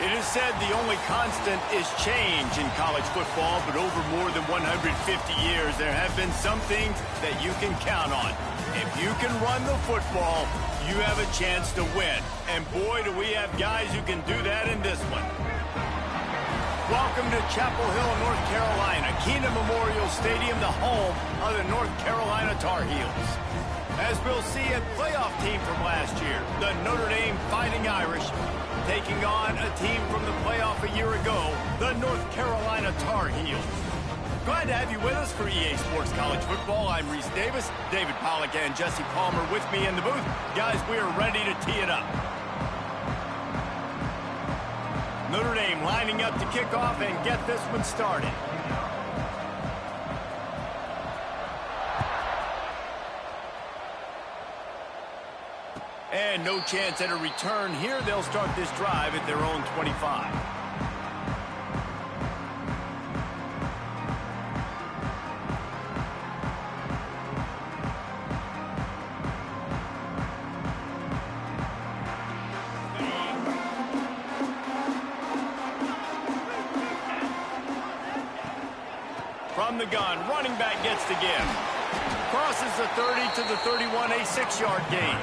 It is said the only constant is change in college football, but over more than 150 years, there have been some things that you can count on. If you can run the football, you have a chance to win. And boy, do we have guys who can do that in this one. Welcome to Chapel Hill, North Carolina, Keenan Memorial Stadium, the home of the North Carolina Tar Heels. As we'll see, a playoff team from last year, the Notre Dame Fighting Irish, taking on a team from the playoff a year ago, the North Carolina Tar Heels. Glad to have you with us for EA Sports College Football. I'm Reese Davis, David Pollack and Jesse Palmer with me in the booth. Guys, we are ready to tee it up. Notre Dame lining up to kick off and get this one started. And no chance at a return here. They'll start this drive at their own 25. From the gun, running back gets the give. Crosses the 30 to the 31, a 6-yard gain.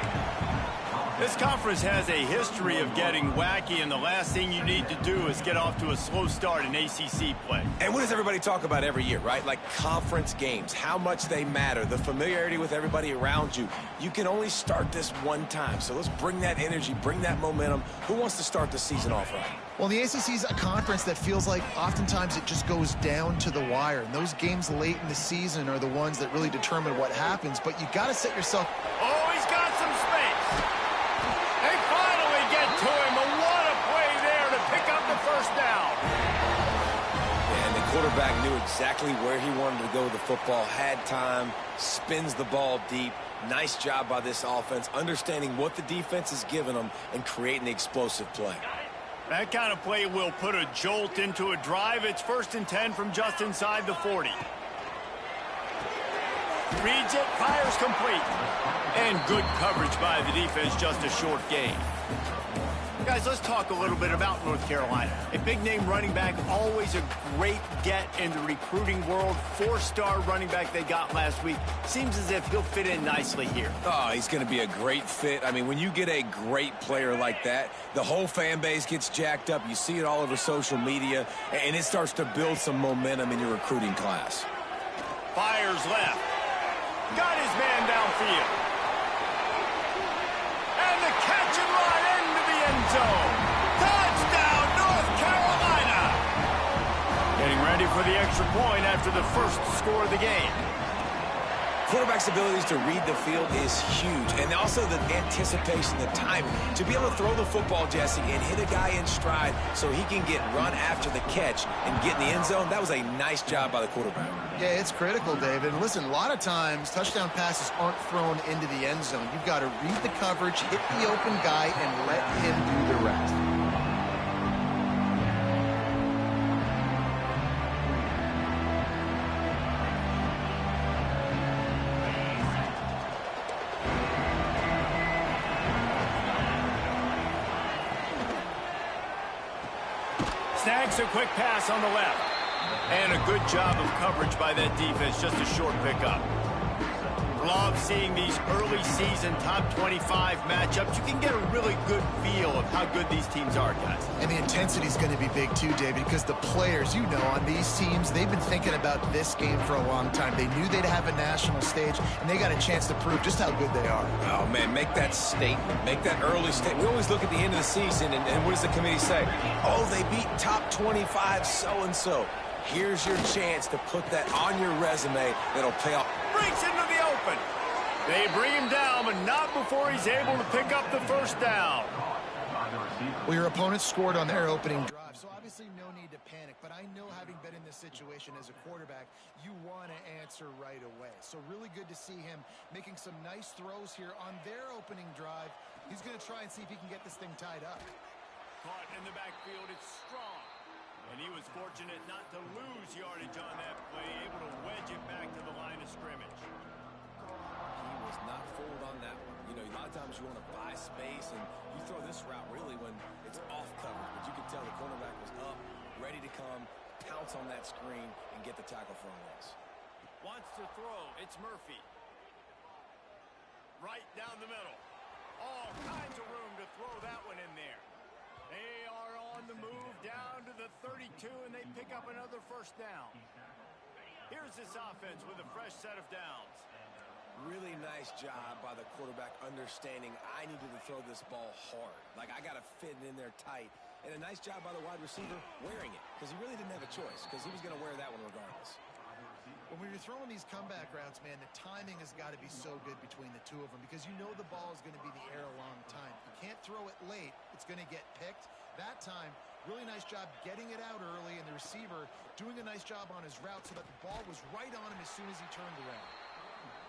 This conference has a history of getting wacky, and the last thing you need to do is get off to a slow start in ACC play. And what does everybody talk about every year, right? Like conference games, how much they matter, the familiarity with everybody around you. You can only start this one time, so let's bring that energy, bring that momentum. Who wants to start the season off right? Well, the ACC is a conference that feels like oftentimes it just goes down to the wire. And those games late in the season are the ones that really determine what happens. But you got to set yourself... Oh, he's got some space. They finally get to him. But what a play there to pick up the first down. And the quarterback knew exactly where he wanted to go with the football, had time, spins the ball deep. Nice job by this offense, understanding what the defense is giving them and creating the explosive play. That kind of play will put a jolt into a drive. It's 1st and 10 from just inside the 40. Reads it, fires complete. And good coverage by the defense, just a short gain. Guys, let's talk a little bit about North Carolina. A big-name running back, always a great get in the recruiting world. 4-star running back they got last week. Seems as if he'll fit in nicely here. Oh, he's going to be a great fit. I mean, when you get a great player like that, the whole fan base gets jacked up. You see it all over social media, and it starts to build some momentum in your recruiting class. Fires left. Got his man downfield. And the catch and run into the end zone. Touchdown, North Carolina. Getting ready for the extra point after the first score of the game. quarterback's abilities to read the field is huge, and also the anticipation, the timing. To be able to throw the football, Jesse, and hit a guy in stride so he can get run after the catch and get in the end zone, that was a nice job by the quarterback. Yeah, it's critical, David. And listen, a lot of times touchdown passes aren't thrown into the end zone. You've got to read the coverage, hit the open guy, and let him do the rest. Snags a quick pass on the left. And a good job of coverage by that defense. Just a short pickup. Love seeing these early season top 25 matchups. You can get a really good feel of how good these teams are, guys. And the intensity is going to be big too, David, because the players, you know, on these teams, they've been thinking about this game for a long time. They knew they'd have a national stage, and they got a chance to prove just how good they are. Oh, man, make that statement. Make that early statement. We always look at the end of the season, and what does the committee say? Oh, they beat top 25 so-and-so. Here's your chance to put that on your resume that'll pay off. Breaks into the open. They bring him down, but not before he's able to pick up the first down. Well, your opponent scored on their opening drive, so obviously no need to panic. But I know, having been in this situation as a quarterback, you want to answer right away. So really good to see him making some nice throws here on their opening drive. He's going to try and see if he can get this thing tied up. Caught in the backfield, it's strong. And he was fortunate not to lose yardage on that play, able to wedge it back to the line of scrimmage. He was not fooled on that one. You know, a lot of times you want to buy space, and you throw this route really when it's off coverage. But you could tell the cornerback was up, ready to come, pounce on that screen, and get the tackle for a loss. Wants to throw. It's Murphy. Right down the middle. All kinds of room to throw that one in there. They are on the move down to the 32, and they pick up another first down. Here's this offense with a fresh set of downs. Really nice job by the quarterback understanding I needed to throw this ball hard. Like, I got to fit it in there tight. And a nice job by the wide receiver wearing it, because he really didn't have a choice, because he was going to wear that one regardless. When you're throwing these comeback routes, man, the timing has got to be so good between the two of them, because you know the ball is going to be in the air a long time. You can't throw it late. It's going to get picked. That time, really nice job getting it out early, and the receiver doing a nice job on his route so that the ball was right on him as soon as he turned around.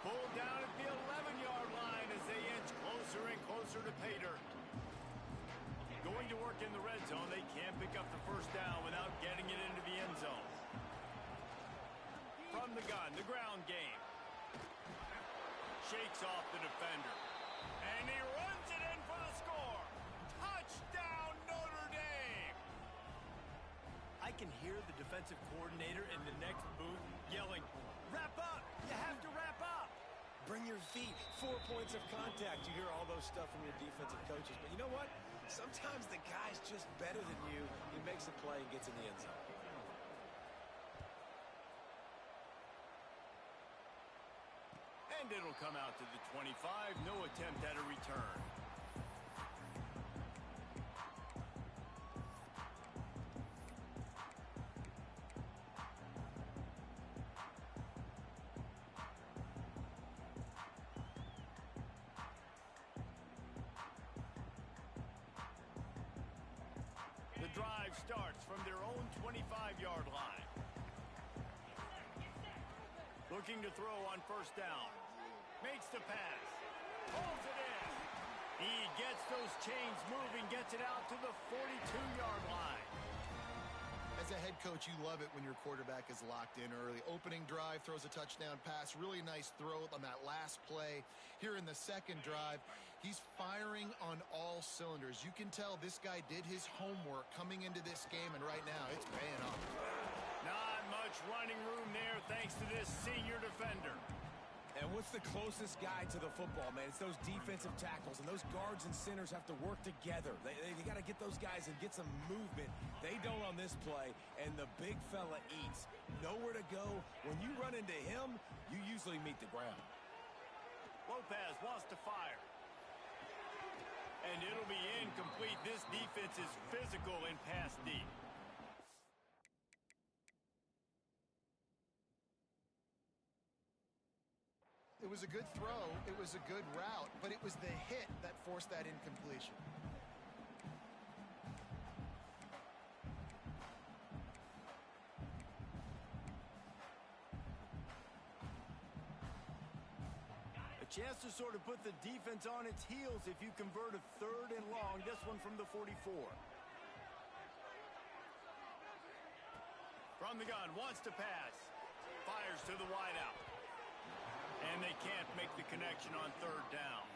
Pulled down at the 11-yard line as they inch closer and closer to pay dirt. Going to work in the red zone. They can't pick up the first down without getting it into the end zone. From the gun, the ground game. Shakes off the defender. And he runs it in for the score. Touchdown, Notre Dame! I can hear the defensive coordinator in the next booth yelling, "Wrap up! You have to wrap up!" Bring your feet. 4 points of contact. You hear all those stuff from your defensive coaches. But you know what? Sometimes the guy's just better than you. He makes a play and gets in the end zone. And it'll come out to the 25. No attempt at a return. The drive starts from their own 25-yard line. Looking to throw on first down. Makes the pass. Pulls it in. He gets those chains moving, gets it out to the 42-yard line. As a head coach, you love it when your quarterback is locked in early. Opening drive, throws a touchdown pass. Really nice throw on that last play. Here in the second drive, he's firing on all cylinders. You can tell this guy did his homework coming into this game, and right now it's paying off. Not much running room there thanks to this senior defender. And what's the closest guy to the football, man? It's those defensive tackles, and those guards and centers have to work together. They got to get those guys and get some movement. They don't on this play, and the big fella eats. Nowhere to go. When you run into him, you usually meet the ground. Lopez wants to fire. And it'll be incomplete. This defense is physical and pass deep. It was a good throw. It was a good route, but it was the hit that forced that incompletion. A chance to sort of put the defense on its heels if you convert a 3rd and long. This one from the 44. From the gun, wants to pass. Fires to the wideout. And they can't make the connection on 3rd down.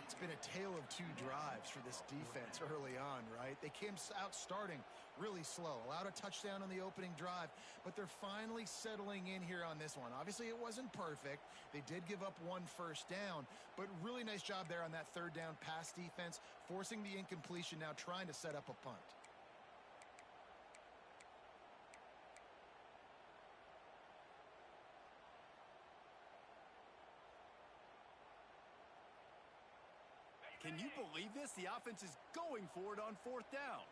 It's been a tale of 2 drives for this defense early on, right? They came out starting really slow, allowed a touchdown on the opening drive, but they're finally settling in here on this one. Obviously, it wasn't perfect. They did give up 1 first down, but really nice job there on that 3rd down pass defense, forcing the incompletion, now trying to set up a punt. Can you believe this? The offense is going for it on 4th down.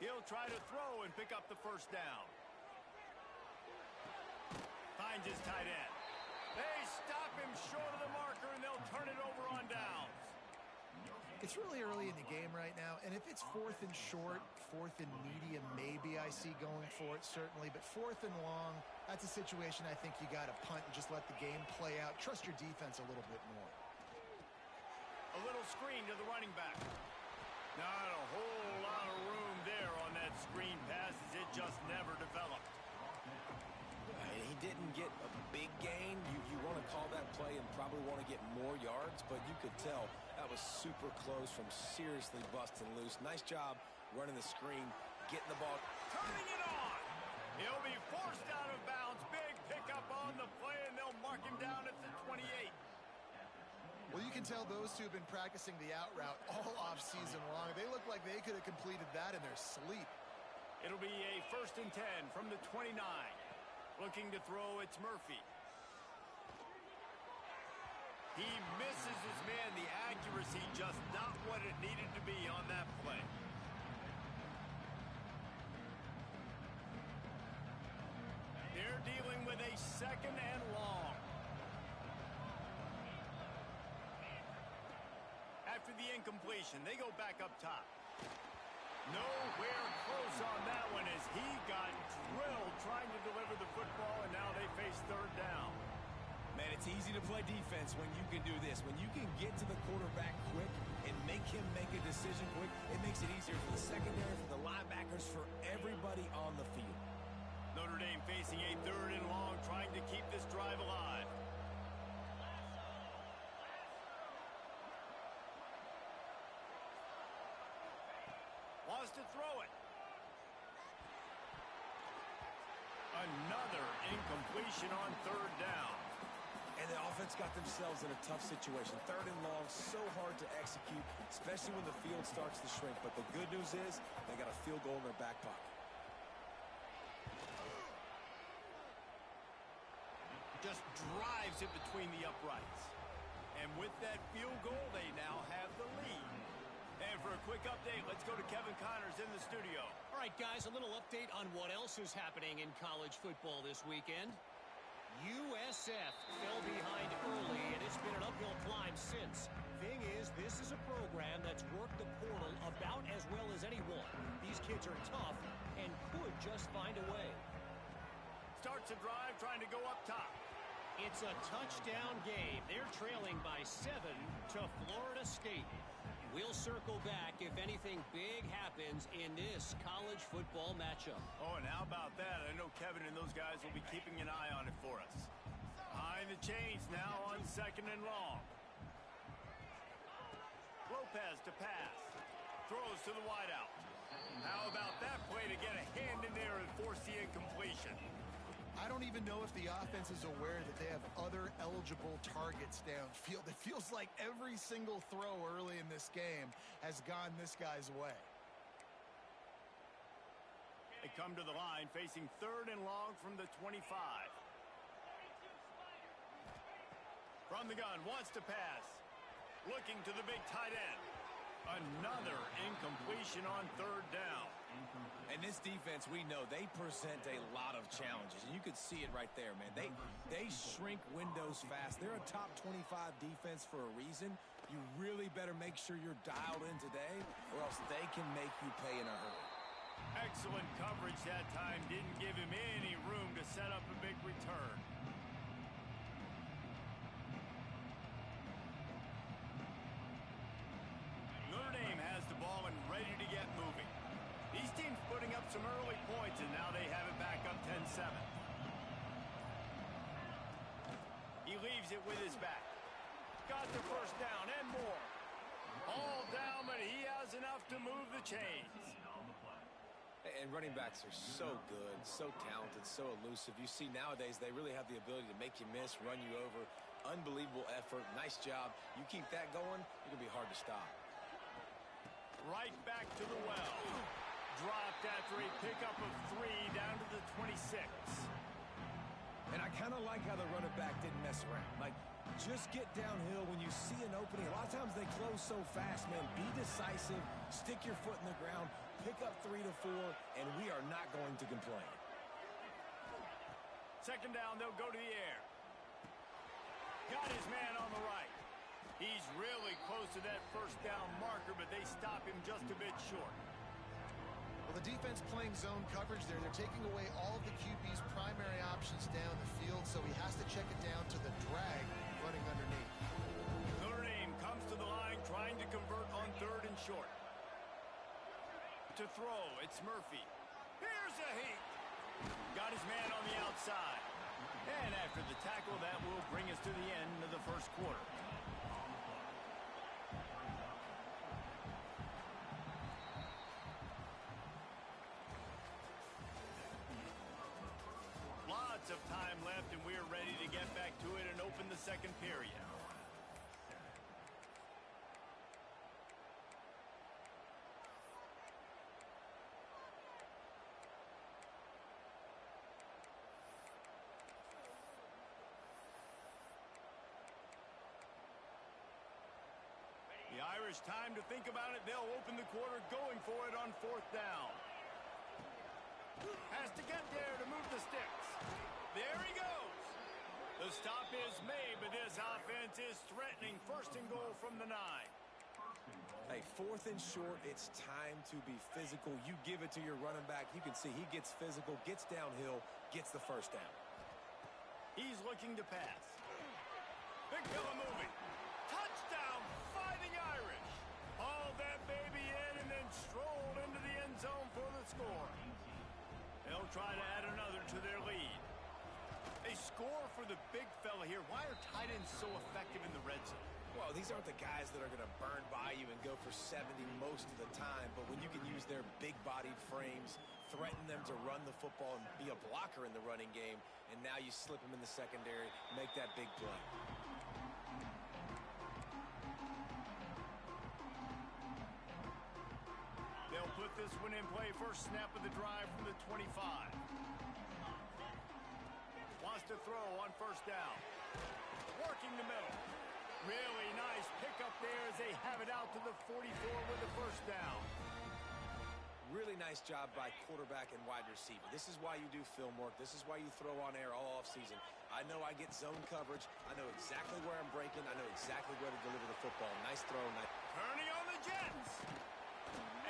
He'll try to throw and pick up the 1st down. Finds his tight end. They stop him short of the marker, and they'll turn it over on downs. It's really early in the game right now, and if it's 4th and short, 4th and medium, maybe I see going for it, certainly. But 4th and long, that's a situation I think you got to punt and just let the game play out. Trust your defense a little bit more. A little screen to the running back. Not a whole lot of room there on that screen pass, as it just never developed. He didn't get a big gain. You want to call that play and probably want to get more yards, but you could tell that was super close from seriously busting loose. Nice job running the screen, getting the ball. Turning it on. He'll be forced out of bounds. Big pickup on the play, and they'll mark him down at the 28. Well, you can tell those two have been practicing the out route all off-season long. They look like they could have completed that in their sleep. It'll be a 1st and 10 from the 29. Looking to throw, it's Murphy. He misses his man. The accuracy just not what it needed to be on that play. They're dealing with a 2nd and long. After the incompletion, they go back up top. Nowhere close on that one as he got drilled trying to deliver the football, and now they face 3rd down. Man, it's easy to play defense when you can do this. When you can get to the quarterback quick and make him make a decision quick, it makes it easier for the secondary, for the linebackers, for everybody on the field. Notre Dame facing a 3rd and long, trying to keep this drive alive. Wants to throw it. Another incompletion on 3rd down. And the offense got themselves in a tough situation. 3rd and long, so hard to execute, especially when the field starts to shrink. But the good news is they got a field goal in their back pocket. Just drives it between the uprights. And with that field goal, they now have the lead. And for a quick update, let's go to Kevin Connors in the studio. All right, guys, a little update on what else is happening in college football this weekend. USF fell behind early, and it's been an uphill climb since. Thing is, this is a program that's worked the portal about as well as anyone. These kids are tough and could just find a way. Starts a drive trying to go up top. It's a touchdown game. They're trailing by 7 to Florida State. We'll circle back if anything big happens in this college football matchup. Oh, and how about that? I know Kevin and those guys will be keeping an eye on it for us. Behind the chains now on 2nd and long. Lopez to pass. Throws to the wideout. How about that play to get a hand in there and force the incompletion? I don't even know if the offense is aware that they have other eligible targets downfield. It feels like every single throw early in this game has gone this guy's way. They come to the line facing 3rd and long from the 25. From the gun, wants to pass. Looking to the big tight end. Another incompletion on 3rd down. And And this defense, we know, they present a lot of challenges. And you could see it right there, man. They shrink windows fast. They're a top 25 defense for a reason. You really better make sure you're dialed in today, or else they can make you pay in a hurry. Excellent coverage that time. Didn't give him any room to set up a big return. Notre Dame has the ball and ready to get moving. These teams putting up some early points, and now they have it back up 10-7. He leaves it with his back. Got the first down and more. All down, but he has enough to move the chains. And running backs are so good, so talented, so elusive. You see nowadays they really have the ability to make you miss, run you over. Unbelievable effort. Nice job. You keep that going, it's going to be hard to stop. Right back to the well. Dropped after a pickup of 3 down to the 26. And I kind of like how the running back didn't mess around. Like, just get downhill when you see an opening. A lot of times they close so fast, man. Be decisive, stick your foot in the ground, pick up 3 to 4, and we are not going to complain. Second down, they'll go to the air. Got his man on the right. He's really close to that first down marker, but they stop him just a bit short. Well, the defense playing zone coverage there. They're taking away all of the QB's primary options down the field, so he has to check it down to the drag running underneath. Notre Dame comes to the line trying to convert on 3rd and short. To throw, it's Murphy. Here's a heat. Got his man on the outside. And after the tackle, that will bring us to the end of the first quarter. Lots of time left, and we're ready to get back to it and open the second period. The Irish, time to think about it. They'll open the quarter going for it on 4th down. Has to get there to move the sticks. There he goes. The stop is made, but this offense is threatening. 1st and goal from the 9. Hey, 4th and short, it's time to be physical. You give it to your running back. You can see he gets physical, gets downhill, gets the first down. He's looking to pass. Big fella moving. Touchdown, Fighting Irish. Hauled that baby in and then strolled into the end zone for the score. They'll try to add another to their lead. They score for the big fella here. Why are tight ends so effective in the red zone? Well, these aren't the guys that are going to burn by you and go for 70 most of the time, but when you can use their big-bodied frames, threaten them to run the football and be a blocker in the running game, and now you slip them in the secondary, make that big play. They'll put this one in play. First snap of the drive from the 25. Wants to throw on 1st down. Working the middle. Really nice pickup there as they have it out to the 44 with the 1st down. Really nice job by quarterback and wide receiver. This is why you do film work. This is why you throw on air all offseason. I know I get zone coverage. I know exactly where I'm breaking. I know exactly where to deliver the football. Nice throw. Turning on the Jets.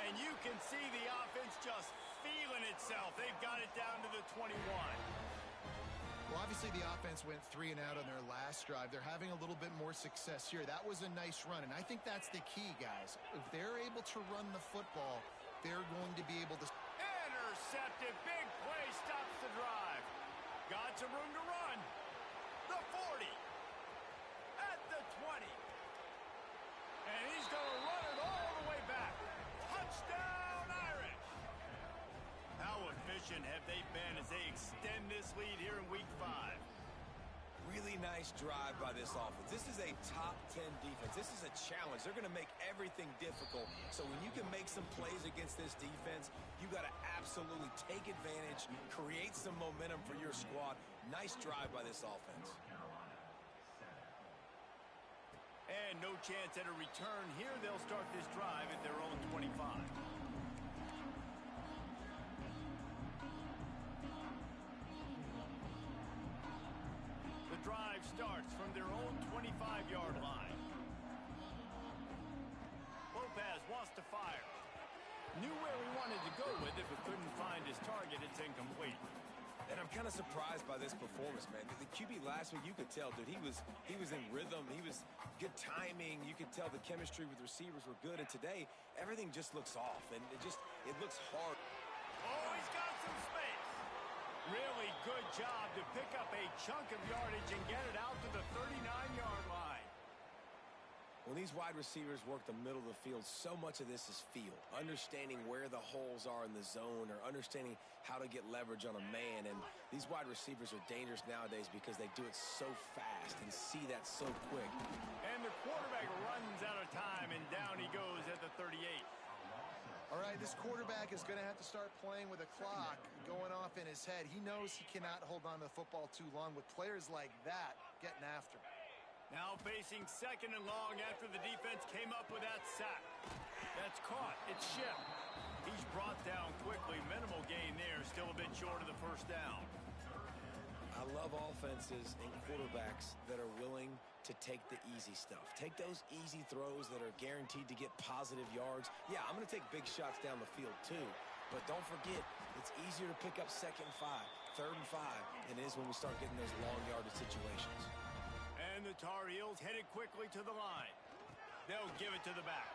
And you can see the offense just feeling itself. They've got it down to the 21. Well, obviously the offense went 3 and out on their last drive. They're having a little bit more success here. That was a nice run, and I think that's the key, guys. If they're able to run the football, they're going to be able to... Intercepted. Big play stops the drive. Got some room to run. The 40. At the 20. And he's going to run it all the way back. Touchdown, Irish. How efficient have they been as they extend this lead here in Week 5? Really nice drive by this offense. This is a top 10 defense. This is a challenge. They're going to make everything difficult. So when you can make some plays against this defense, you got to absolutely take advantage, create some momentum for your squad. Nice drive by this offense. And no chance at a return here. They'll start this drive at their own 25. 5-yard line. Lopez wants to fire. Knew where he wanted to go with it, but couldn't find his target. It's incomplete. And I'm kind of surprised by this performance, man. The QB last week, you could tell, dude, he was in rhythm. He was good timing. You could tell the chemistry with receivers were good. And today, everything just looks off, and it looks hard. Oh, he's got some space. Really good job to pick up a chunk of yardage and get it out to the 39-yard line. When these wide receivers work the middle of the field, so much of this is feel. Understanding where the holes are in the zone or understanding how to get leverage on a man. And these wide receivers are dangerous nowadays because they do it so fast and see that so quick. And the quarterback runs out of time, and down he goes at the 38. All right, this quarterback is going to have to start playing with a clock going off in his head. He knows he cannot hold on to the football too long with players like that getting after him. Now facing 2nd and long after the defense came up with that sack. That's caught. It's shipped. He's brought down quickly. Minimal gain there. Still a bit short of the first down. I love offenses and quarterbacks that are willing to take the easy stuff. Take those easy throws that are guaranteed to get positive yards. Yeah, I'm going to take big shots down the field too. But don't forget, it's easier to pick up 2nd and 5, 3rd and 5 than it is when we start getting those long yardage situations. And the Tar Heels headed quickly to the line. They'll give it to the back.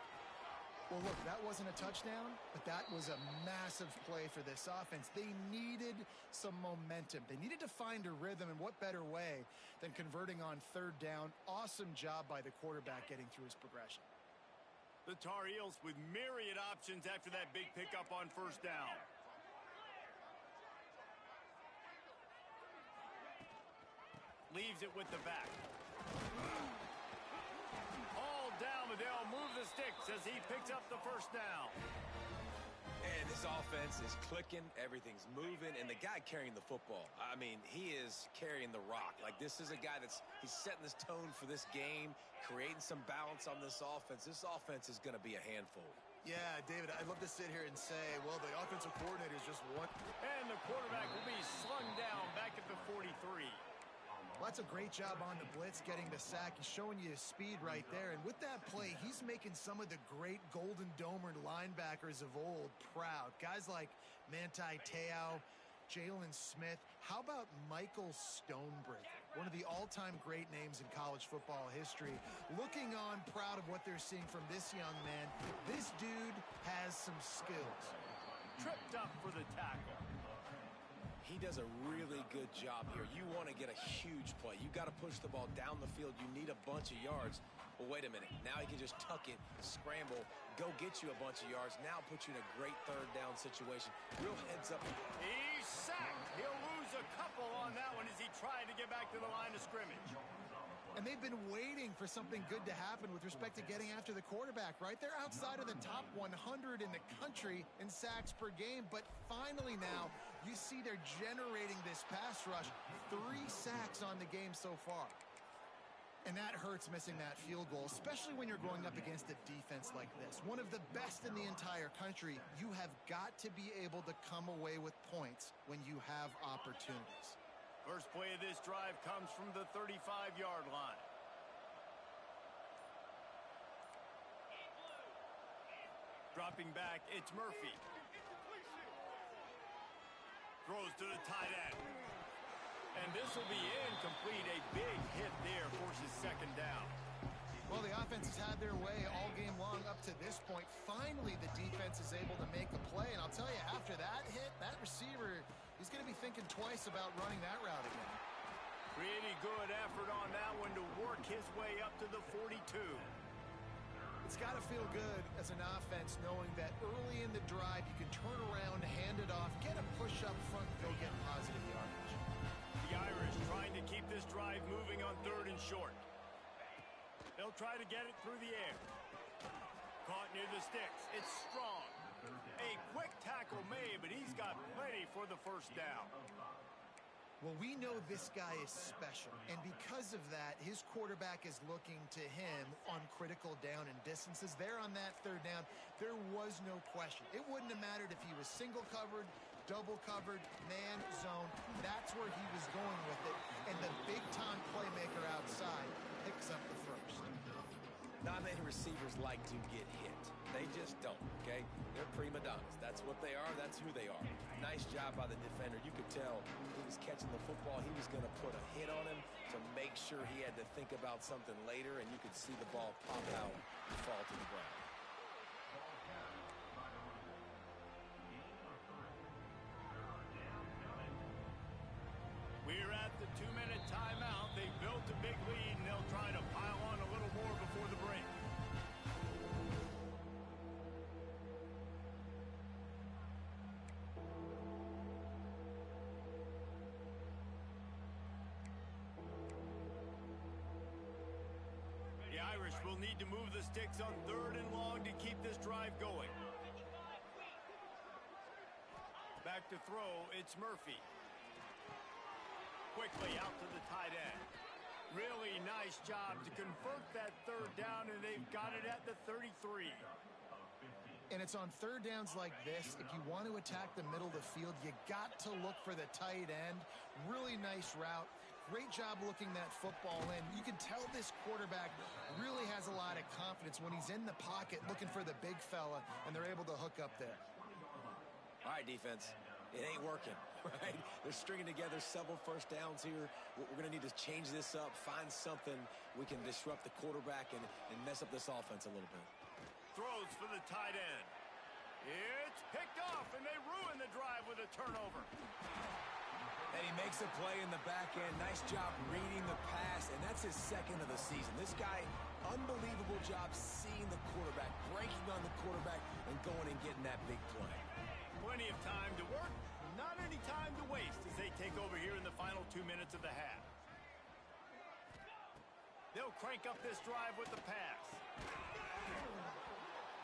Well, look, that wasn't a touchdown, but that was a massive play for this offense. They needed some momentum. They needed to find a rhythm, and what better way than converting on 3rd down. Awesome job by the quarterback getting through his progression. The Tar Heels with myriad options after that big pickup on 1st down. Leaves it with the back. All down, but they'll move the sticks as he picks up the 1st down. And this offense is clicking, everything's moving, and the guy carrying the football, I mean, he is carrying the rock. Like, this is a guy he's setting this tone for this game, creating some balance on this offense. This offense is going to be a handful. Yeah, David, I'd love to sit here and say, well, the offensive coordinator is just one. And the quarterback will be slung down back at the 43. Well, that's a great job on the blitz, getting the sack. He's showing you his speed right there. And with that play, he's making some of the great Golden Domer linebackers of old proud. Guys like Manti Te'o, Jalen Smith. How about Michael Stonebreaker, one of the all-time great names in college football history? Looking on, proud of what they're seeing from this young man. This dude has some skills. Tripped up for the tackle. He does a really good job here. You want to get a huge play. You got to push the ball down the field. You need a bunch of yards. Well, wait a minute. Now he can just tuck it, scramble, go get you a bunch of yards. Now put you in a great 3rd down situation. Real heads up. He's sacked. He'll lose a couple on that one as he tried to get back to the line of scrimmage. And they've been waiting for something good to happen with respect to getting after the quarterback, right? They're outside of the top 100 in the country in sacks per game, but finally now you see they're generating this pass rush. 3 sacks on the game so far. And that hurts, missing that field goal, especially when you're going up against a defense like this. One of the best in the entire country. You have got to be able to come away with points when you have opportunities. First play of this drive comes from the 35-yard line. Dropping back, it's Murphy. Throws to the tight end. And this will be incomplete. A big hit there forces 2nd down. Well, the offense has had their way all game long up to this point. Finally, the defense is able to make a play. And I'll tell you, after that hit, that receiver, he's going to be thinking twice about running that route again. Pretty good effort on that one to work his way up to the 42. It's got to feel good as an offense knowing that early in the drive you can turn around, hand it off, get a push up front, go get positive yardage. The Irish trying to keep this drive moving on 3rd and short. They'll try to get it through the air. Caught near the sticks. It's Strong. A quick tackle made, but he's got plenty for the 1st down. Well, we know this guy is special, and because of that, his quarterback is looking to him on critical down and distances. There on that 3rd down, there was no question. It wouldn't have mattered if he was single covered, double covered, man zone. That's where he was going with it. And the big-time playmaker outside picks up the first. Not many receivers like to get hit. They just don't, okay? They're prima donnas. That's what they are. That's who they are. Nice job by the defender. You could tell he was catching the football. He was going to put a hit on him to make sure he had to think about something later, and you could see the ball pop out and fall to the ground. We're at the 2-minute timeout. They built a big lead, and they'll try to pile on a little more before the break. The Irish will need to move the sticks on 3rd and long to keep this drive going. Back to throw, it's Murphy. Quickly out to the tight end. Really nice job to convert that 3rd down, and they've got it at the 33. And it's on 3rd downs like this. If you want to attack the middle of the field, you got to look for the tight end. Really nice route. Great job looking that football in. You can tell this quarterback really has a lot of confidence when he's in the pocket looking for the big fella, and they're able to hook up there. All right, defense. It ain't working, right? They're stringing together several first downs here. We're going to need to change this up, find something we can disrupt the quarterback and mess up this offense a little bit. Throws for the tight end. It's picked off, and they ruin the drive with a turnover. And he makes a play in the back end. Nice job reading the pass, and that's his 2nd of the season. This guy, unbelievable job seeing the quarterback, breaking on the quarterback, and going and getting that big play. Plenty of time to work, not any time to waste as they take over here in the final 2 minutes of the half. They'll crank up this drive with the pass.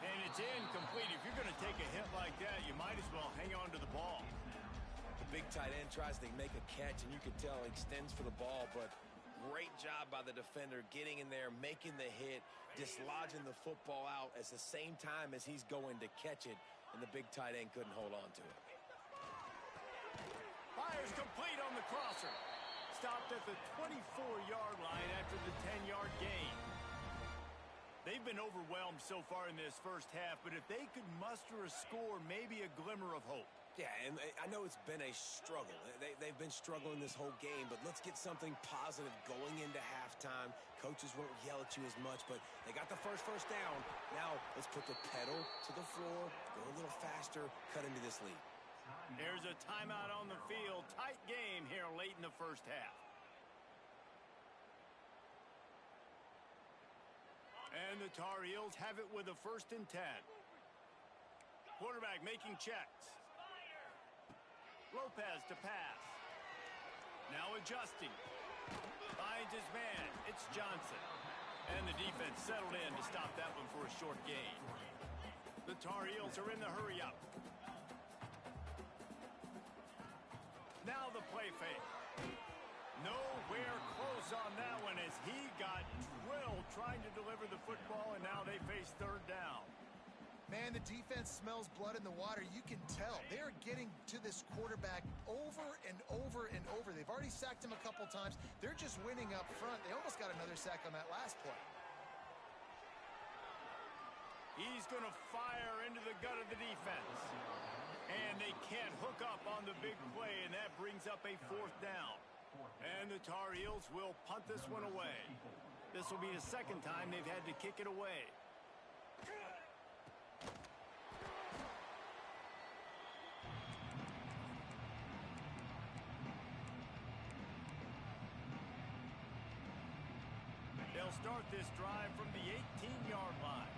And it's incomplete. If you're going to take a hit like that, you might as well hang on to the ball. The big tight end tries to make a catch, and you can tell he extends for the ball, but great job by the defender getting in there, making the hit, dislodging the football out at the same time as he's going to catch it, and the big tight end couldn't hold on to it. Fires complete on the crosser. Stopped at the 24-yard line after the 10-yard gain. They've been overwhelmed so far in this first half, but if they could muster a score, maybe a glimmer of hope. Yeah, and I know it's been a struggle. They've been struggling this whole game, but let's get something positive going into halftime. Coaches won't yell at you as much, but they got the first down. Now let's put the pedal to the floor, go a little faster, cut into this lead. There's a timeout on the field. Tight game here late in the first half. And the Tar Heels have it with a 1st and 10. Quarterback making checks. Lopez to pass. Now adjusting. Finds his man. It's Johnson. And the defense settled in to stop that one for a short gain. The Tar Heels are in the hurry-up. Now the play fake. Nowhere close on that one as he got drilled trying to deliver the football, and now they face 3rd down. Man, the defense smells blood in the water. You can tell. They're getting to this quarterback over and over and over. They've already sacked him a couple times. They're just winning up front. They almost got another sack on that last play. He's going to fire into the gut of the defense. And they can't hook up on the big play, and that brings up a 4th down. And the Tar Heels will punt this one away. This will be the 2nd time they've had to kick it away. They'll start this drive from the 18-yard line.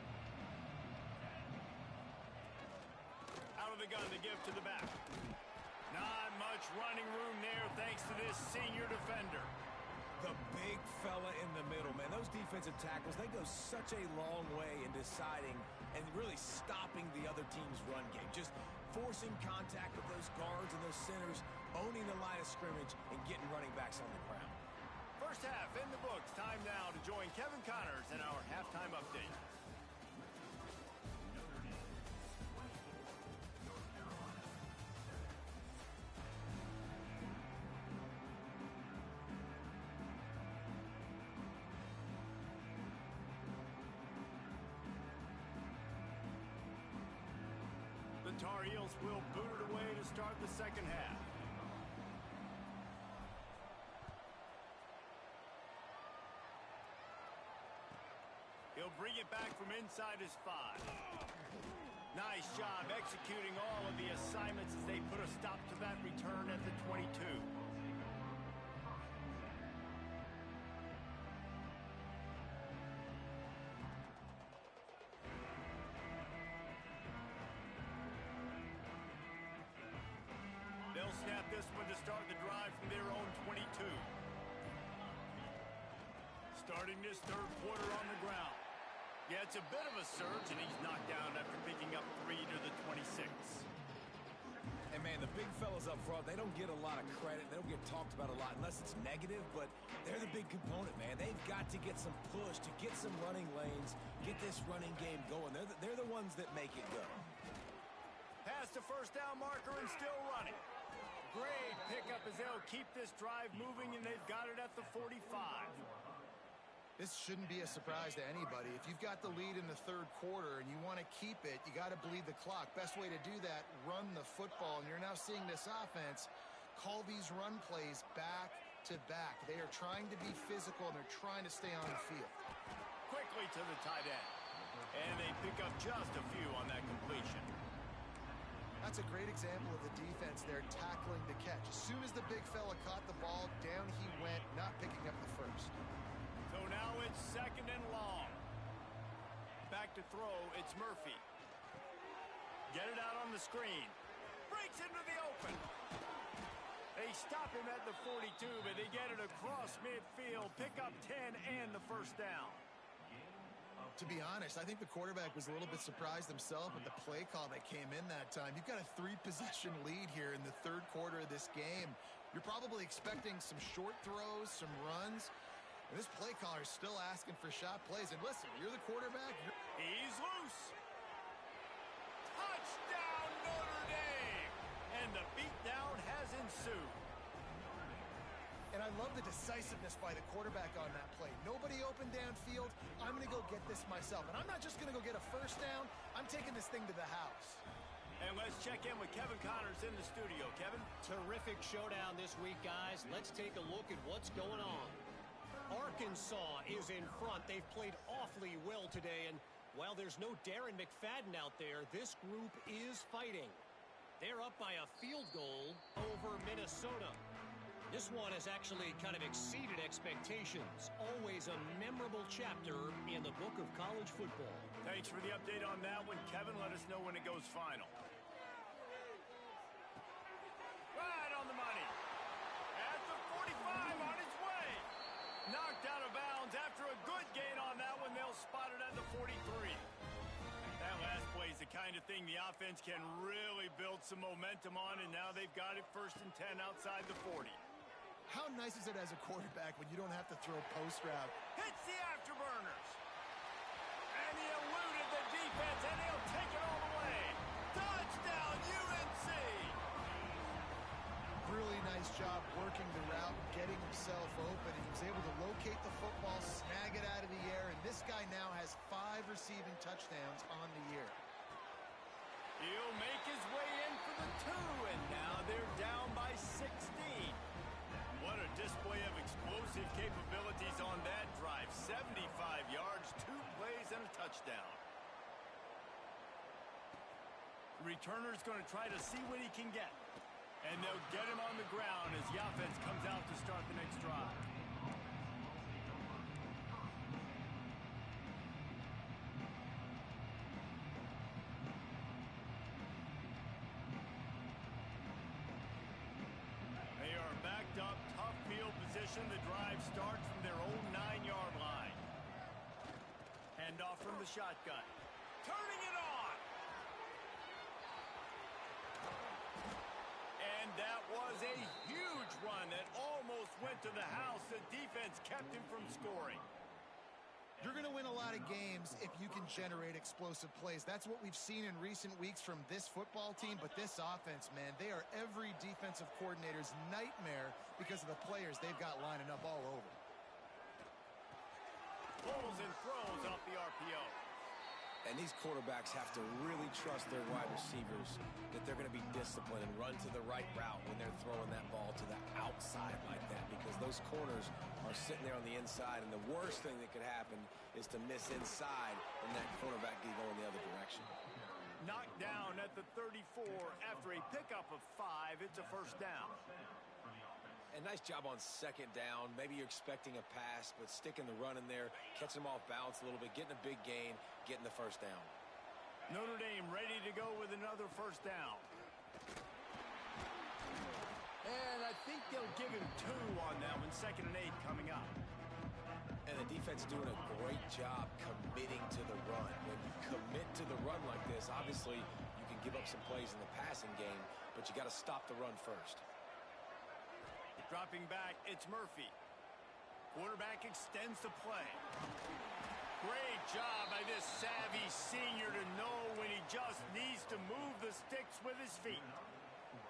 Out of the gun to give to the back. Not much running room there thanks to this senior defender. The big fella in the middle, man. Those defensive tackles, they go such a long way in deciding and really stopping the other team's run game. Just forcing contact with those guards and those centers, owning the line of scrimmage, and getting running backs on the ground. First half in the books. Time now to join Kevin Connors in our halftime update. Tar Heels will boot it away to start the second half. He'll bring it back from inside his 5. Nice job executing all of the assignments as they put a stop to that return at the 22. They'll snap this one to start the drive from their own 22. Starting this third quarter on the ground. Yeah, it's a bit of a surge, and he's knocked down after picking up 3 to the 26. And, man, the big fellas up front, they don't get a lot of credit. They don't get talked about a lot unless it's negative, but they're the big component, man. They've got to get some push, to get some running lanes, get this running game going. They're the ones that make it go. Past the first down marker and still running. Great pickup as they'll keep this drive moving, and they've got it at the 45. This shouldn't be a surprise to anybody. If you've got the lead in the third quarter and you want to keep it, you got to bleed the clock. Best way to do that, run the football. And you're now seeing this offense call these run plays back to back. They are trying to be physical, and they're trying to stay on the field. Quickly to the tight end. And they pick up just a few on that completion. That's a great example of the defense there tackling the catch. As soon as the big fella caught the ball, down he went, not picking up the first. So now it's second and long. Back to throw, it's Murphy. Get it out on the screen. Breaks into the open. They stop him at the 42, but they get it across midfield. Pick up 10 and the first down. To be honest, I think the quarterback was a little bit surprised himself with the play call that came in that time. You've got a 3-possession lead here in the third quarter of this game. You're probably expecting some short throws, some runs. And this play caller is still asking for shot plays. And listen, you're the quarterback. He's loose. Touchdown, Notre Dame! And the beatdown has ensued. And I love the decisiveness by the quarterback on that play. Nobody open downfield. I'm going to go get this myself. And I'm not just going to go get a first down. I'm taking this thing to the house. And let's check in with Kevin Connors in the studio. Kevin? Terrific showdown this week, guys. Let's take a look at what's going on. Arkansas is in front. They've played awfully well today. And while there's no Darren McFadden out there, this group is fighting. They're up by a field goal over Minnesota. This one has actually kind of exceeded expectations. Always a memorable chapter in the book of college football. Thanks for the update on that one, Kevin. Let us know when it goes final. Right on the money. At the 45 on its way. Knocked out of bounds after a good gain on that one. They'll spot it at the 43. That last play is the kind of thing the offense can really build some momentum on, and now they've got it 1st and 10 outside the 40. How nice is it as a quarterback when you don't have to throw post route? Hits the afterburners. And he eluded the defense, and he'll take it all the way. Touchdown, UNC! Really nice job working the route, getting himself open. He was able to locate the football, snag it out of the air, and this guy now has 5 receiving touchdowns on the year. He'll make his way in for the 2, and now they're down by 16. What a display of explosive capabilities on that drive. 75 yards, 2 plays, and a touchdown. The returner's going to try to see what he can get. And they'll get him on the ground as the offense comes out to start the next drive. They are backed up, tough field position. The drive starts from their own 9-yard line. Handoff from the shotgun. Turning it on. And that was a huge run that almost went to the house. The defense kept him from scoring. You're going to win a lot of games if you can generate explosive plays. That's what we've seen in recent weeks from this football team. But this offense, man, they are every defensive coordinator's nightmare because of the players they've got lining up all over. Pulls and throws off the RPO. And these quarterbacks have to really trust their wide receivers that they're going to be disciplined and run to the right route when they're throwing that ball to the outside like that, because those corners are sitting there on the inside, and the worst thing that could happen is to miss inside and that quarterback be going the other direction. Knocked down at the 34 after a pickup of 5. It's a first down. And nice job on second down. Maybe you're expecting a pass, but sticking the run in there, catching them off balance a little bit, getting a big gain, getting the first down. Notre Dame ready to go with another first down. And I think they'll give him 2 on that one. 2nd and 8 coming up. And the defense doing a great job committing to the run. When you commit to the run like this, obviously you can give up some plays in the passing game, but you got to stop the run first. Dropping back, it's Murphy. Quarterback extends the play. Great job by this savvy senior to know when he just needs to move the sticks with his feet.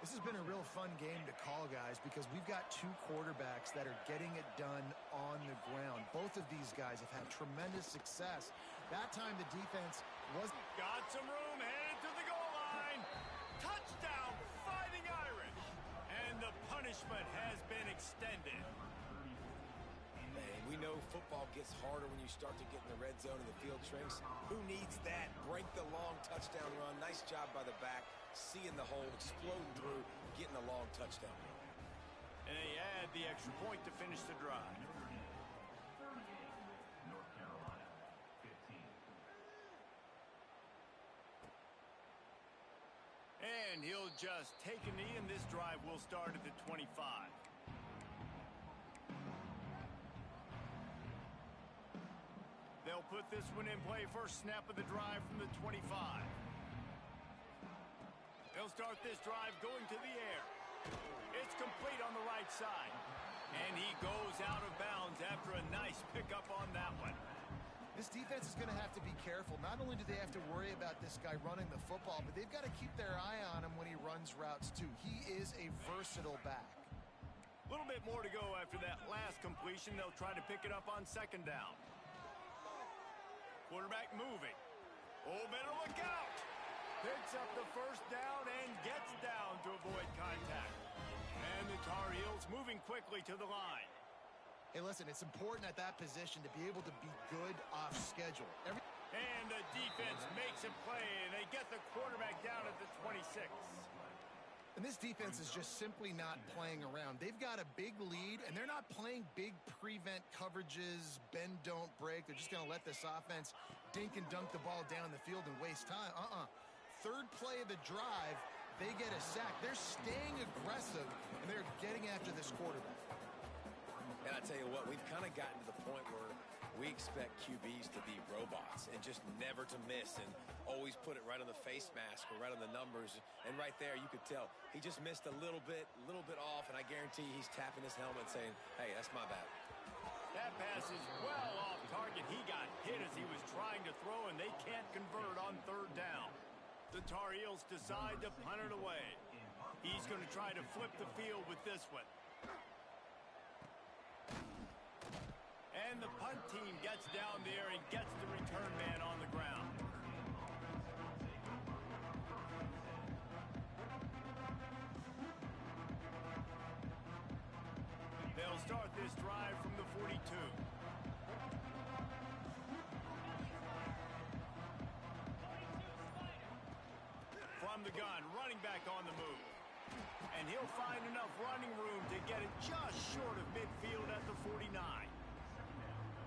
This has been a real fun game to call, guys, because we've got 2 quarterbacks that are getting it done on the ground. Both of these guys have had tremendous success. That time the defense was... Got some room, headed to the goal line. Touchdown, Fighting Irish. And the punishment has been extended. Man, we know football gets harder when you start to get in the red zone and the field shrinks. Who needs that? Break the long touchdown run. Nice job by the back, seeing the hole, exploding through, getting a long touchdown run. And they add the extra point to finish the drive. And he'll just take a knee, and this drive will start at the 25. They'll put this one in play. First snap of the drive from the 25. They'll start this drive going to the air. It's complete on the right side. And he goes out of bounds after a nice pickup on that one. This defense is going to have to be careful. Not only do they have to worry about this guy running the football, but they've got to keep their eye on him when he runs routes too. He is a versatile back. A little bit more to go after that last completion. They'll try to pick it up on second down. Quarterback moving. Oh, better look out. Picks up the first down and gets down to avoid contact. And the Tar Heels moving quickly to the line. Hey, listen, it's important at that position to be able to be good off schedule. And the defense makes a play, and they get the quarterback down at the 26. And this defense is just simply not playing around. They've got a big lead, and they're not playing big prevent coverages, bend, don't break. They're just going to let this offense dink and dunk the ball down the field and waste time. Third play of the drive, they get a sack. They're staying aggressive, and they're getting after this quarterback. And I tell you what, we've kind of gotten to the point where we expect QBs to be robots and just never to miss and always put it right on the face mask or right on the numbers. And right there, you could tell he just missed a little bit off, and I guarantee he's tapping his helmet saying, hey, that's my bad. That pass is well off target. He got hit as he was trying to throw, and they can't convert on third down. The Tar Heels decide to punt it away. He's going to try to flip the field with this one. And the punt team gets down there and gets the return man on the ground. They'll start this drive from the 42. From the gun, running back on the move. And he'll find enough running room to get it just short of midfield at the 49.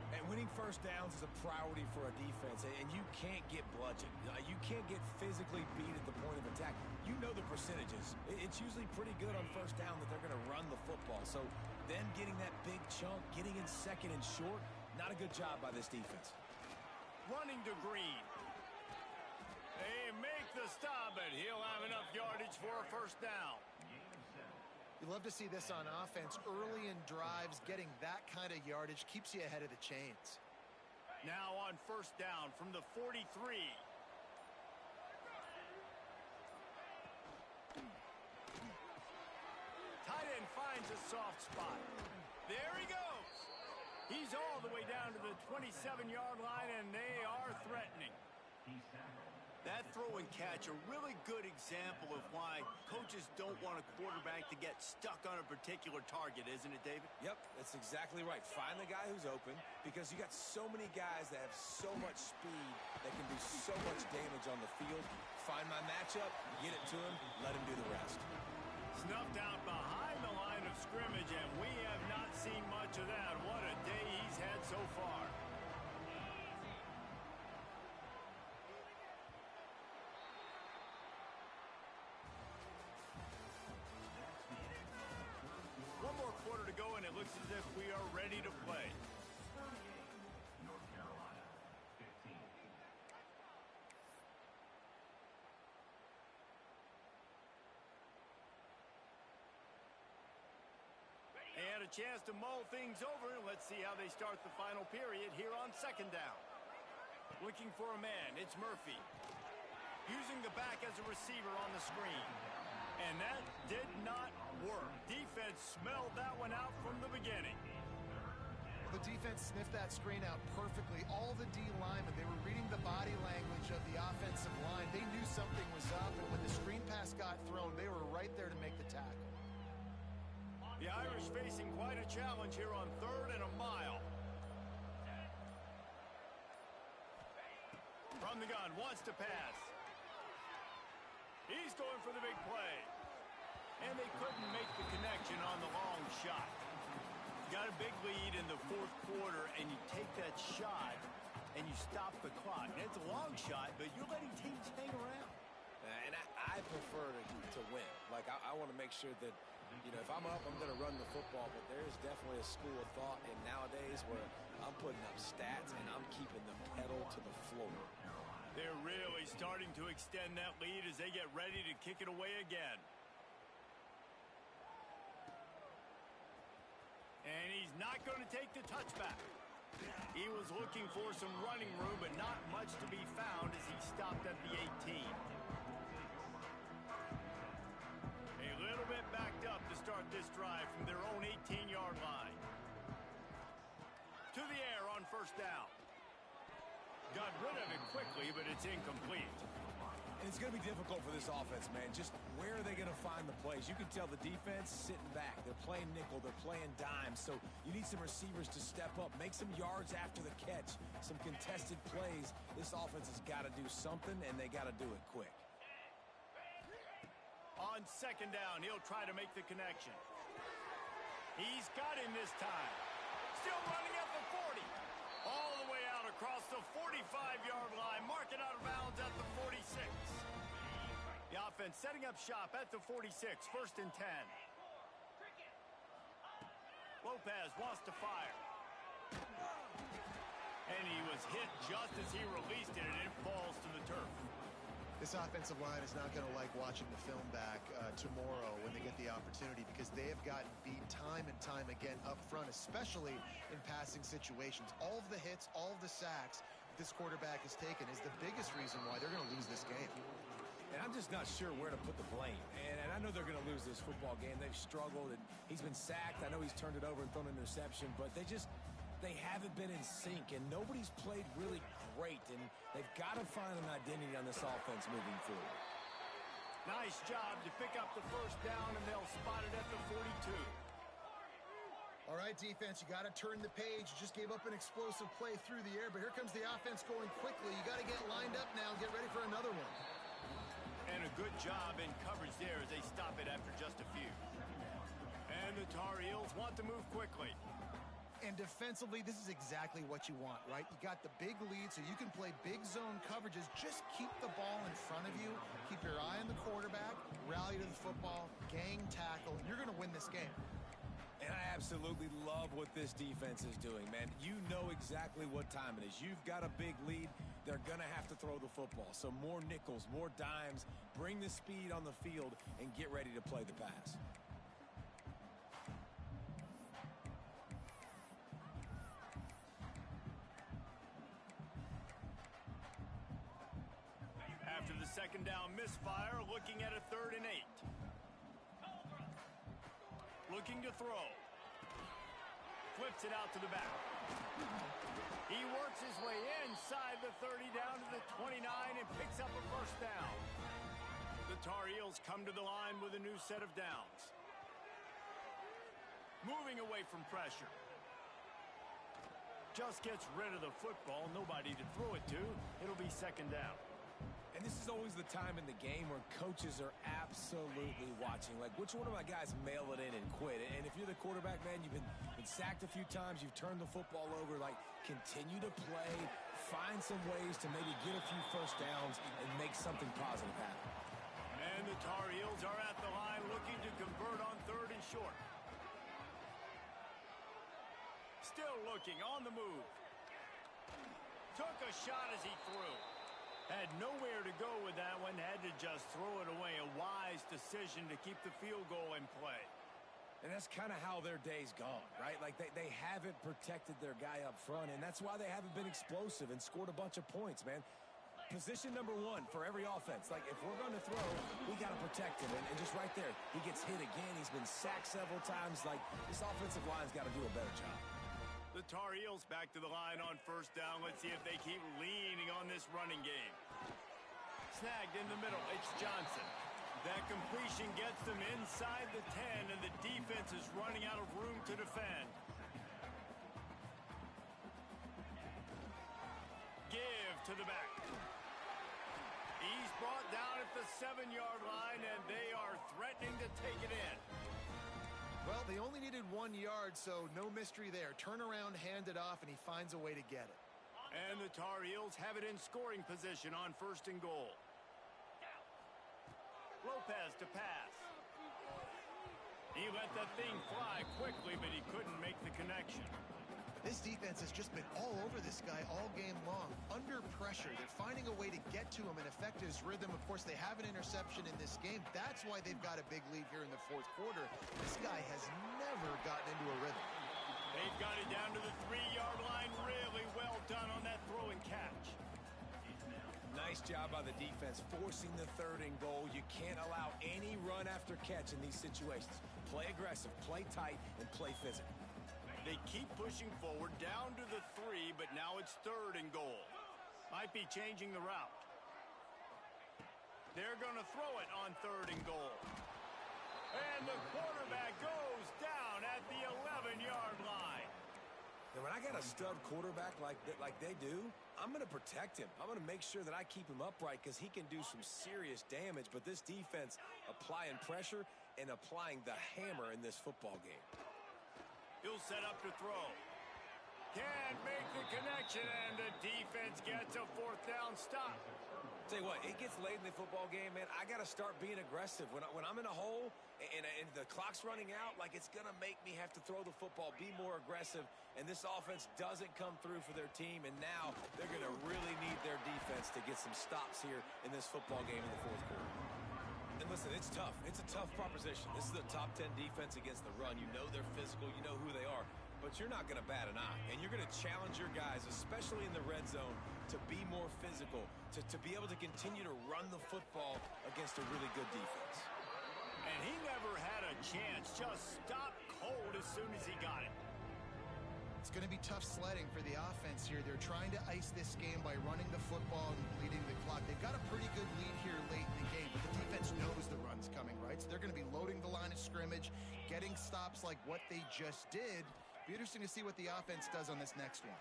And winning first downs is a priority for a defense, and you can't get bludgeoned. You can't get physically beat at the point of attack. You know the percentages. It's usually pretty good on first down that they're going to run the football. So then getting that big chunk, getting in second and short, not a good job by this defense. Running to Green. They make the stop, but he'll have enough yardage for a first down. You love to see this on offense. Early in drives, getting that kind of yardage keeps you ahead of the chains. Now on first down from the 43. Tight end finds a soft spot. There he goes. He's all the way down to the 27-yard line, and they are threatening. That throw and catch, a really good example of why coaches don't want a quarterback to get stuck on a particular target, isn't it, David? Yep, that's exactly right. Find the guy who's open, because you got so many guys that have so much speed that can do so much damage on the field. Find my matchup, get it to him, let him do the rest. Snuffed out behind the line of scrimmage, and we have not seen much of that. What a day he's had so far. One more quarter to go, and it looks as if we are ready to play. North Carolina, 15. And a chance to mull things over. Let's see how they start the final period here on second down. Looking for a man, it's Murphy. Using the back as a receiver on the screen. And that did not work. Defense smelled that one out from the beginning. The defense sniffed that screen out perfectly. All the D linemen, they were reading the body language of the offensive line. They knew something was up, and when the screen pass got thrown, they were right there to make the tackle. The Irish facing quite a challenge here on 3rd and a mile. From the gun, wants to pass. He's going for the big play. And they couldn't make the connection on the long shot. Got a big lead in the 4th quarter, and you take that shot, and you stop the clock. And it's a long shot, but you're letting teams hang around. And I prefer to win. Like, I want to make sure that, you know, if I'm up, I'm going to run the football. But there is definitely a school of thought in nowadays where I'm putting up stats and I'm keeping the pedal to the floor. They're really starting to extend that lead as they get ready to kick it away again. And he's not going to take the touchback. He was looking for some running room, but not much to be found as he stopped at the 18. A little bit backed up to start this drive from their own 18-yard line. To the air on 1st down. Got rid of it quickly, but it's incomplete. And it's going to be difficult for this offense, man. Just where are they going to find the plays? You can tell the defense sitting back. They're playing nickel. They're playing dime. So you need some receivers to step up, make some yards after the catch, some contested plays. This offense has got to do something, and they got to do it quick. On 2nd down, he'll try to make the connection. He's got him this time. Still running at the 40. All the way out across the 45-yard line. Mark it out of bounds at the 46. The offense setting up shop at the 46. 1st and 10. Lopez wants to fire. And he was hit just as he released it, and it falls to the turf. This offensive line is not going to like watching the film back tomorrow when they get the opportunity, because they have gotten beat time and time again up front, especially in passing situations. All of the hits, all of the sacks this quarterback has taken is the biggest reason why they're going to lose this game. And I'm just not sure where to put the blame. And I know they're going to lose this football game. They've struggled, and he's been sacked. I know he's turned it over and thrown an interception, but they haven't been in sync, and nobody's played really great, and they've got to find an identity on this offense moving forward. Nice job to pick up the 1st down, and they'll spot it at the 42. All right, defense, you got to turn the page. You just gave up an explosive play through the air, but here comes the offense going quickly. You got to get lined up now and get ready for another one. And a good job in coverage there as they stop it after just a few. And the Tar Heels want to move quickly. And defensively, this is exactly what you want, right? You got the big lead, so you can play big zone coverages. Just keep the ball in front of you. Keep your eye on the quarterback. Rally to the football. Gang tackle. You're going to win this game. And I absolutely love what this defense is doing, man. You know exactly what time it is. You've got a big lead. They're going to have to throw the football. So more nickels, more dimes. Bring the speed on the field and get ready to play the pass. After the 2nd down misfire, looking at a 3rd and 8. Looking to throw. Flips it out to the back. He works his way inside the 30 down to the 29 and picks up a first down. The Tar Heels come to the line with a new set of downs. Moving away from pressure. Just gets rid of the football. Nobody to throw it to. It'll be second down. And this is always the time in the game where coaches are absolutely watching. Like, which one of my guys mail it in and quit? And if you're the quarterback, man, you've been sacked a few times. You've turned the football over. Like, continue to play. Find some ways to maybe get a few first downs and make something positive happen. And the Tar Heels are at the line looking to convert on third and short. Still looking on the move. Took a shot as he threw. Had nowhere to go with that one. Had to just throw it away. A wise decision to keep the field goal in play. And that's kind of how their day's gone, right? Like they haven't protected their guy up front, and that's why they haven't been explosive and scored a bunch of points, man. Position number one for every offense. Like, if we're going to throw, we got to protect him. And just right there, he gets hit again. He's been sacked several times. Like, this offensive line's got to do a better job. The Tar Heels back to the line on first down. Let's see if they keep leaning on this running game. Snagged in the middle. It's Johnson. That completion gets them inside the 10, and the defense is running out of room to defend. Give to the back. He's brought down at the 7-yard line, and they are threatening to take it in. Well, they only needed 1 yard, so no mystery there. Turn around, hand it off, and he finds a way to get it. And the Tar Heels have it in scoring position on first and goal. Lopez to pass. He let that thing fly quickly, but he couldn't make the connection. This defense has just been all over this guy all game long. Under pressure, they're finding a way to get to him and affect his rhythm. Of course, they have an interception in this game. That's why they've got a big lead here in the fourth quarter. This guy has never gotten into a rhythm. They've got it down to the 3-yard line. Really well done on that throw and catch. Nice job by the defense forcing the third and goal. You can't allow any run after catch in these situations. Play aggressive, play tight, and play physical. They keep pushing forward down to the 3, but now it's third and goal. Might be changing the route. They're going to throw it on third and goal. And the quarterback goes down at the 11-yard line. And when I got a stud quarterback like they do, I'm going to protect him. I'm going to make sure that I keep him upright because he can do some serious damage. But this defense applying pressure and applying the hammer in this football game. He'll set up to throw. Can't make the connection, and the defense gets a fourth down stop. Tell you what, it gets late in the football game, man. I got to start being aggressive. When I'm in a hole and the clock's running out, like, it's going to make me have to throw the football, be more aggressive, and this offense doesn't come through for their team, and now they're going to really need their defense to get some stops here in this football game in the fourth quarter. And listen, it's tough. It's a tough proposition. This is a top 10 defense against the run. You know they're physical. You know who they are. But you're not going to bat an eye. And you're going to challenge your guys, especially in the red zone, to be more physical, to be able to continue to run the football against a really good defense. And he never had a chance. Just stopped cold as soon as he got it. It's going to be tough sledding for the offense here. They're trying to ice this game by running the football and bleeding the clock. They've got a pretty good lead here late in the game, but the defense knows the run's coming, right? So they're going to be loading the line of scrimmage, getting stops like what they just did. Be interesting to see what the offense does on this next one.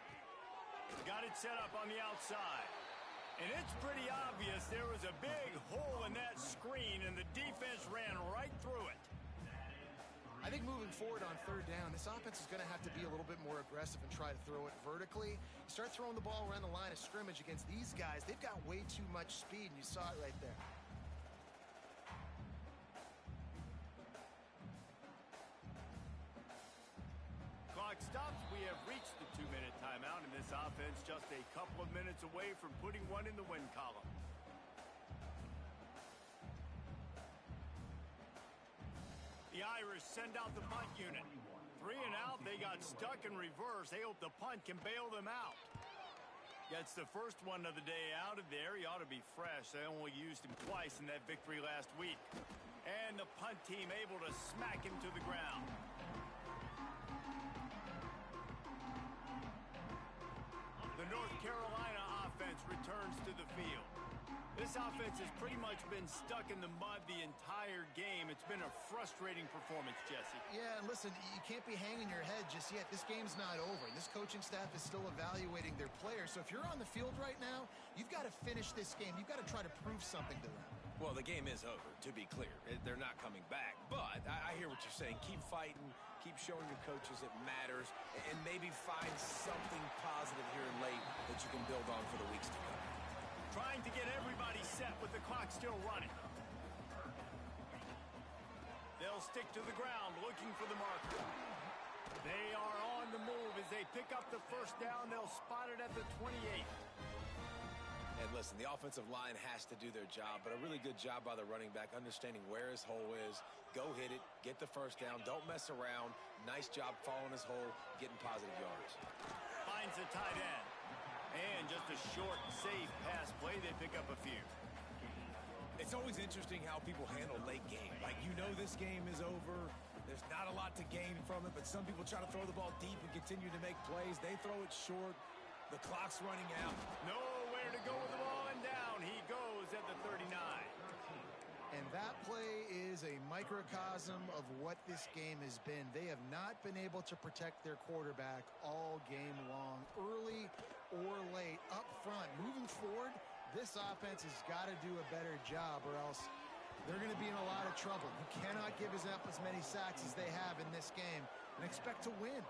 Got it set up on the outside. And it's pretty obvious there was a big hole in that screen, and the defense ran right through it. I think moving forward on third down, this offense is going to have to be a little bit more aggressive and try to throw it vertically. You start throwing the ball around the line of scrimmage against these guys, they've got way too much speed, and you saw it right there. Clock stops. We have reached the 2-minute timeout, and this offense just a couple of minutes away from putting one in the win column. The Irish send out the punt unit. 3 and out. They got stuck in reverse. They hope the punt can bail them out. Gets the first one of the day out of there. He ought to be fresh. They only used him twice in that victory last week. And the punt team able to smack him to the ground. The North Carolina offense returns to the field. This offense has pretty much been stuck in the mud the entire game. It's been a frustrating performance, Jesse. Yeah, and listen, you can't be hanging your head just yet. This game's not over. This coaching staff is still evaluating their players. So if you're on the field right now, you've got to finish this game. You've got to try to prove something to them. Well, the game is over, to be clear. They're not coming back. But I hear what you're saying. Keep fighting. Keep showing your coaches it matters. And maybe find something positive here in late that you can build on for the weeks to come. Trying to get everybody set with the clock still running. They'll stick to the ground looking for the marker. They are on the move as they pick up the first down. They'll spot it at the 28. And listen, the offensive line has to do their job, but a really good job by the running back understanding where his hole is. Go hit it, get the first down, don't mess around. Nice job following his hole, getting positive yards. Finds the tight end. And just a short, safe pass play, they pick up a few. It's always interesting how people handle late game. Like, you know this game is over. There's not a lot to gain from it, but some people try to throw the ball deep and continue to make plays. They throw it short. The clock's running out. Nowhere to go with the ball, and down he goes at the 39. And that play is a microcosm of what this game has been. They have not been able to protect their quarterback all game long, early or late, up front. Moving forward, this offense has got to do a better job or else they're going to be in a lot of trouble. You cannot give up as many sacks as they have in this game and expect to win.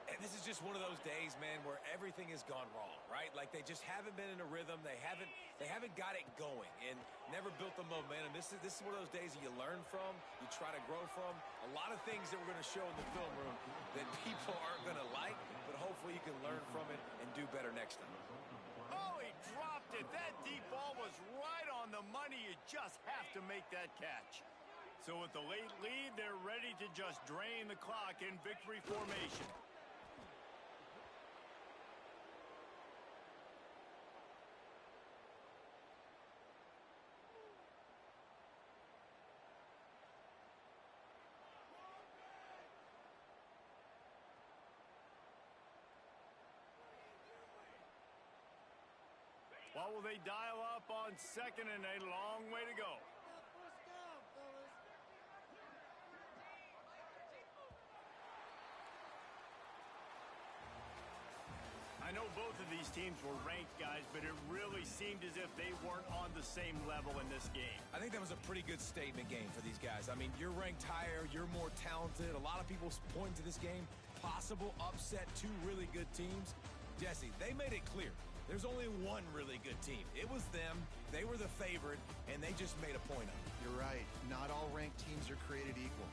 And this is just one of those days, man, where everything has gone wrong, right? Like, they just haven't been in a rhythm. They haven't got it going and never built the momentum. This is one of those days that you learn from, you try to grow from. A lot of things that we're going to show in the film room that people aren't going to like, but hopefully you can learn from it and do better next time. Oh, he dropped it. That deep ball was right on the money. You just have to make that catch. So with the late lead, they're ready to just drain the clock in victory formation. What will they dial up on second and a long way to go? I know both of these teams were ranked, guys, but it really seemed as if they weren't on the same level in this game. I think that was a pretty good statement game for these guys. I mean, you're ranked higher, you're more talented. A lot of people point to this game, possible upset, two really good teams. Jesse, they made it clear. There's only one really good team. It was them. They were the favorite, and they just made a point of it. You're right. Not all ranked teams are created equal.